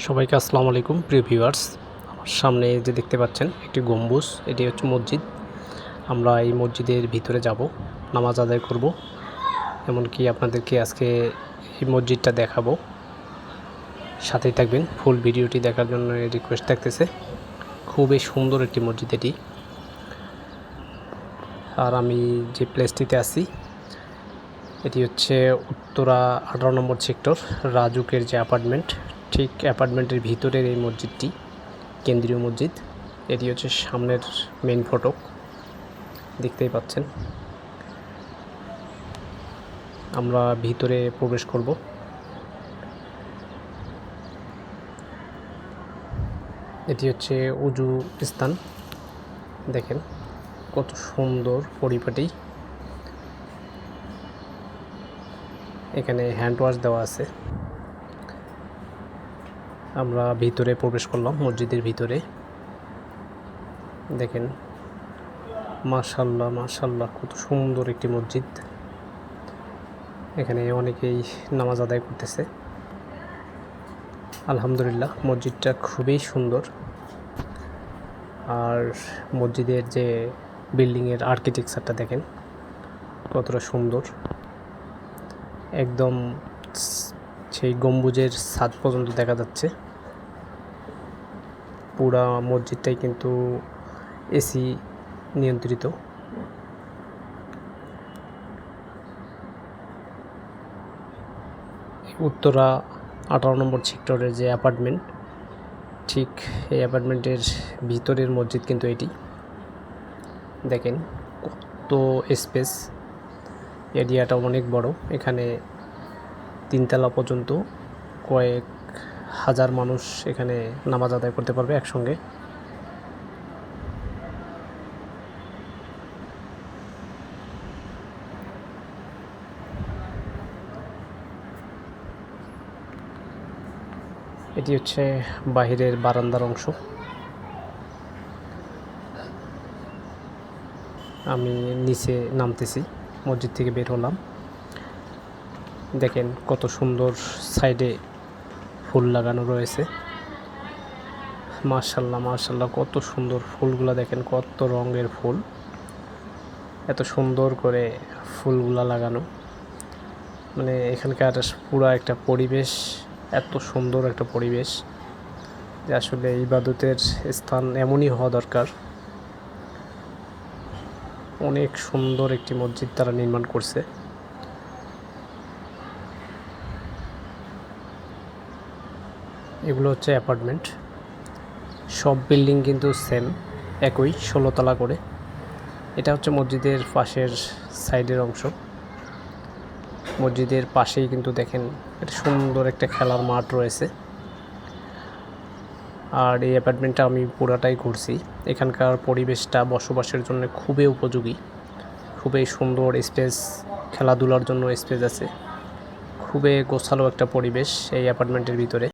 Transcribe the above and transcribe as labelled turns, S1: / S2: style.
S1: সবাইকে আসসালামু আলাইকুম প্রিয় ভিউয়ার্স। আমার সামনে যে দেখতে পাচ্ছেন একটি গম্বুজ, এটি হচ্ছে মসজিদ। আমরা এই মসজিদের ভিতরে যাব, নামাজ আদায় করব, এমনকি আপনাদেরকে আজকে এই মসজিদটা দেখাবো। সাথেই থাকবেন, ফুল ভিডিওটি দেখার জন্য রিকোয়েস্ট থাকতেছে। খুবই সুন্দর একটি মসজিদ এটি। আর আমি যে প্লেসটিতে আছি এটি হচ্ছে উত্তরা 18 নম্বর সেক্টর, রাজুকের যে অ্যাপার্টমেন্ট, ঠিক অ্যাপার্টমেন্টের ভিতরের এই মসজিদটি, কেন্দ্রীয় মসজিদ। এটি হচ্ছে সামনের মেইন ফটক, দেখতেই পাচ্ছেন। আমরা ভিতরে প্রবেশ করব। এটি হচ্ছে উজু স্থান, দেখেন কত সুন্দর পরিপাটি। এখানে হ্যান্ড ওয়াশ দেওয়া আছে। আমরা ভিতরে প্রবেশ করলাম, মসজিদের ভিতরে। দেখেন মাশাআল্লাহ মাশাআল্লাহ, কত সুন্দর একটি মসজিদ। এখানে অনেকেই নামাজ আদায় করতেছে। আলহামদুলিল্লাহ, মসজিদটা খুবই সুন্দর। আর মসজিদের যে বিল্ডিংয়ের আর্কিটেকচারটা দেখেন কতটা সুন্দর। একদম সেই গম্বুজের ছাদ পর্যন্ত দেখা যাচ্ছে। পুরা মসজিদটাই কিন্তু এসি নিয়ন্ত্রিত। উত্তরা 18 নম্বর সেক্টরের যে অ্যাপার্টমেন্ট, ঠিক এই অ্যাপার্টমেন্টের ভিতরের মসজিদ কিন্তু এটি। দেখেন কত স্পেস, এরিয়াটা অনেক বড়। এখানে 3 তলা পর্যন্ত কয়েক হাজার মানুষ এখানে নামাজ আদায় করতে পারবে একসঙ্গে। এটি হচ্ছে বাহিরের বারান্দার অংশ। আমি নিচে নামতেছি, মসজিদ থেকে বের হলাম। দেখেন কত সুন্দর সাইডে ফুল লাগানো রয়েছে। মাশাআল্লাহ মাশাআল্লাহ, কত সুন্দর ফুলগুলা দেখেন, কত রঙের ফুল, এত সুন্দর করে ফুলগুলা লাগানো। মানে এখানকার পুরো একটা পরিবেশ, এত সুন্দর একটা পরিবেশ যে আসলে ইবাদতের স্থান এমনই হওয়া দরকার। অনেক সুন্দর একটি মসজিদ তারা নির্মাণ করছে। এগুলো হচ্ছে অ্যাপার্টমেন্ট। সব বিল্ডিং কিন্তু সেম, একই 16 তলা করে। এটা হচ্ছে মসজিদের পাশের সাইডের অংশ। মসজিদের পাশেই কিন্তু দেখেন একটা সুন্দর একটা খেলার মাঠ রয়েছে। আর এই অ্যাপার্টমেন্টটা আমি পুরাটাই ঘুরছি। এখানকার পরিবেশটা বসবাসের জন্য খুবই উপযোগী, খুবই সুন্দর স্পেস, খেলাধুলার জন্য স্পেস আছে। খুবই গোছালো একটা পরিবেশ এই অ্যাপার্টমেন্টের ভিতরে।